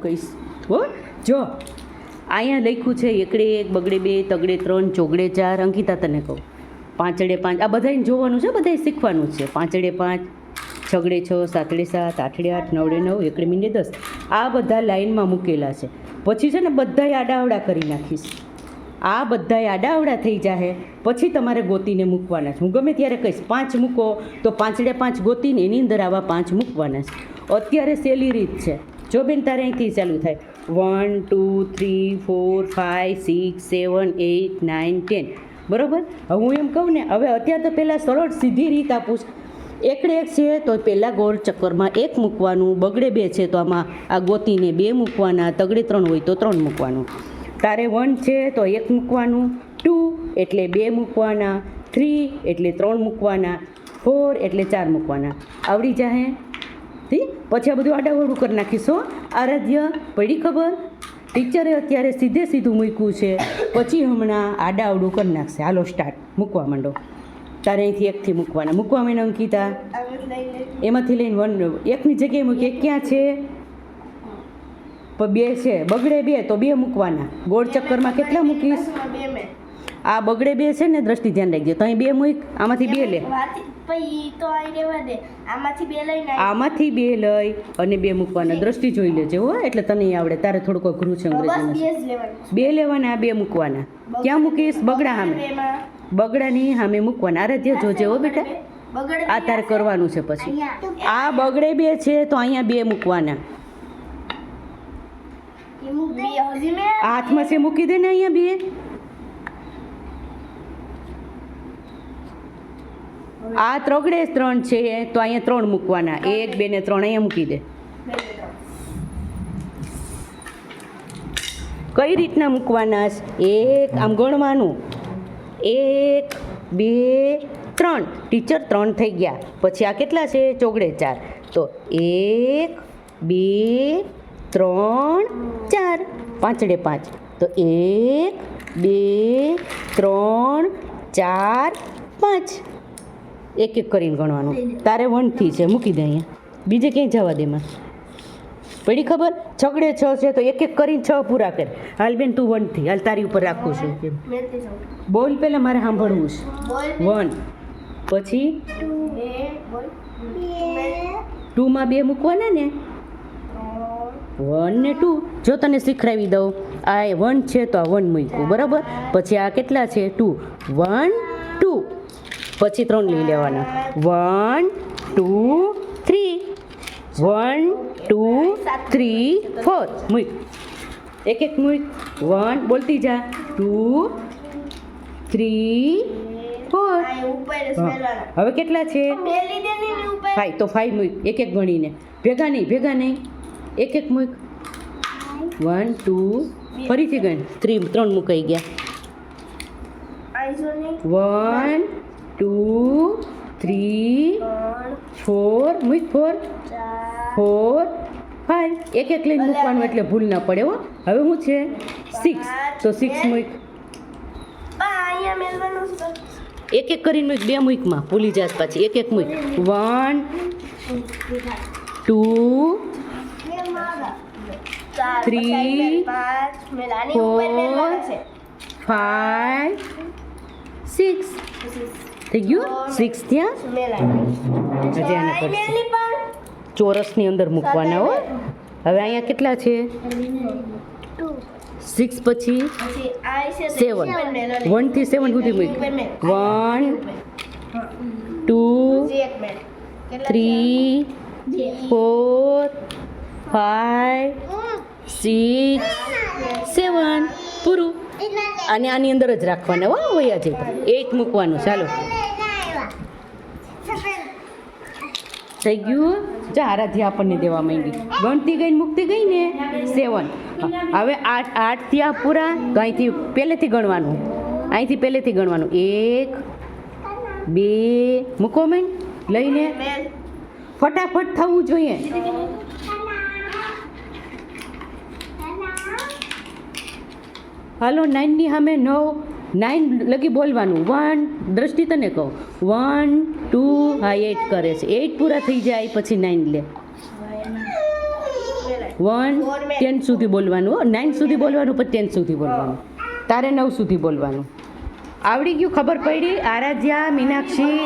કહીશ હો. જો અહીંયા લખ્યું છે એકડે એક, બગડે બે, તગડે ત્રણ, ચોગડે ચાર. અંકિતા તને કહું, પાંચડે પાંચ. આ બધાને જોવાનું છે, બધાય શીખવાનું છે. પાંચડે પાંચ, છગડે છ, સાતડે સાત, આઠડે આઠ, નવડે નવ, એકડે મીંડે 10. આ બધા લાઈનમાં મૂકેલા છે. પછી છે ને બધાય આડાવડા કરી નાખીશ. આ બધાય આડાવડા થઈ જાય પછી તમારે ગોતીને મૂકવાના છે. હું ગમે ત્યારે કહીશ 5 મૂકો તો પાંચડે પાંચ ગોતીને એની અંદર આવા 5 મૂકવાના છે. અત્યારે સહેલી રીત છે. જો બેન તારે અહીંથી ચાલુ થાય 1 2 3 4 5 6 7 8 9 10. બરાબર. હવે હું એમ કહું ને, હવે અત્યારે તો પહેલાં સરળ સીધી રીત આપું છું. એકડે એક છે તો પહેલાં ગોળ ચક્કરમાં 1 મૂકવાનું, બગડે 2 છે તો આમાં આ ગોતીને 2 મૂકવાના, તગડે 3 હોય તો 3 મૂકવાનું. તારે 1 છે તો 1 મૂકવાનું, 2 એટલે 2 મૂકવાના, 3 એટલે 3 મૂકવાના, 4 એટલે 4 મૂકવાના. આવડી જાહે. ઠીક. પછી આ બધું આડાવડું કરી નાખીશો. આરાધ્ય પડી ખબર? ટીચરે અત્યારે સીધે સીધું મૂક્યું છે, પછી હમણાં આડાવડું કરી નાખશે. હાલો સ્ટાર્ટ. મૂકવા માંડો. તારે અહીંથી 1થી મૂકવાના. મૂકવા માંડો અંકિતા. એમાંથી લઈને 1 1ની જગ્યાએ મૂકી. 1 ક્યાં છે? 2 છે. બગડે 2 તો 2 મૂકવાના. ગોળ ચક્કરમાં કેટલા મૂકીશ? આ બગડે 2 છે ને, દ્રષ્ટિ ધ્યાન રાખજો. તો અહીં 2 મૂક, આમાંથી 2 લે. આમાંથી 2 લઈ અને 2 મૂકવાના. દ્રષ્ટિ જોઈ લેજે હો, એટલે તને આવડે. તારે થોડુંક અઘરું છે અંગ્રેજીમાં. 2 લેવાના, 2 મૂકવાના. ક્યાં મૂકીશ? બગડા સામે. બગડાની સામે મૂકવાના. આરાધ્ય જોજે હો બેટા, આ તારે કરવાનું છે. પછી આ બગડે 2 છે તો અહીંયા 2 મૂકવાના. હાથમાં છે મૂકી દે ને અહીંયા 2. આ ત્રગડે 3 છે તો અહીંયા 3 મૂકવાના. 1 2 ને 3 અહીંયા મૂકી દે. કઈ રીતના મૂકવાના? 1 આમ ગણવાનું, 1 2 3. ટીચર 3 થઈ ગયા. પછી આ કેટલા છે? ચોગડે 4. તો 1 2 3 4. પાંચડે 5 તો 1 2 3 4 5. એક એક કરીને ગણવાનું. તારે 1 થી છે, મૂકી દે અહીંયા. બીજે ક્યાંય જવા દે માં. પડી ખબર? છગડે 6 છે તો એક એક કરીને 6 પૂરા કર. હાલ બેન તું 1 થી હાલ. તારી ઉપર રાખું છું. બોલ પહેલાં મારે સાંભળવું છે. 1 પછી 2 માં 2 મૂકવાના ને. 1 ને 2 જો તને શીખડાવી દઉં. આ 1 છે તો આ 1 મૂક્યું. બરાબર. પછી આ કેટલા છે? 2. 1 2 પછી 3 લઈ લેવાના. 1 2 3. 1 2 3 4. મૂક. એક એક મૂક. 1 બોલતી જા. 2 3 4. હવે કેટલા છે? 5. તો 5 મૂક. એક એક ગણીને. ભેગા નહીં. એક એક મૂક. 1 2 ફરીથી ગણ. 3 મુકાઈ ગયા. 1 2 3 4 મૂક. 4 4 5. એક એક લઈને મૂકવાનું એટલે ભૂલ ના પડે હો. હવે શું છે? 6. તો 6 મૂક. એક એક કરીને મૂક. 2 મૂકમાં ભૂલી જાત પાછી. એક એક મૂક. 1 2 3 4 5 6. થઈ ગયું? 6 ત્યાં. હજી આને કરશે. ચોરસની અંદર મૂકવાના હો. હવે અહીંયા કેટલા છે? 6 પછી 7. 1 થી 7 સુધી મૂક. 1 2 3 4 5 6 7. પૂરું. અને આની અંદર જ રાખવાના હો. વયા જઈ 8 મૂકવાનું. ચાલો થઈ ગયું. જા આરાધ્યા આપણને દેવા માંગી. ગણતી ગઈ મૂકતી ગઈ ને 7. હવે 8 થયા પૂરા. તો અહીંથી પહેલેથી ગણવાનું. અહીંથી પહેલેથી ગણવાનું. 1 2 મૂકો મેં લઈને. ફટાફટ થવું જોઈએ. હાલો 9 ની સામે 9. 9 લગી બોલવાનું. 1 દ્રષ્ટિ તને કહું. 1 2 હા 8 કરે છે. 8 પૂરા થઈ જાય પછી 9 લે. 1 10 સુધી બોલવાનું 9 સુધી બોલવાનું પછી 10 સુધી બોલવાનું તારે 9 સુધી બોલવાનું આવડી ગયું ખબર પડી આરાધ્યા મીનાક્ષી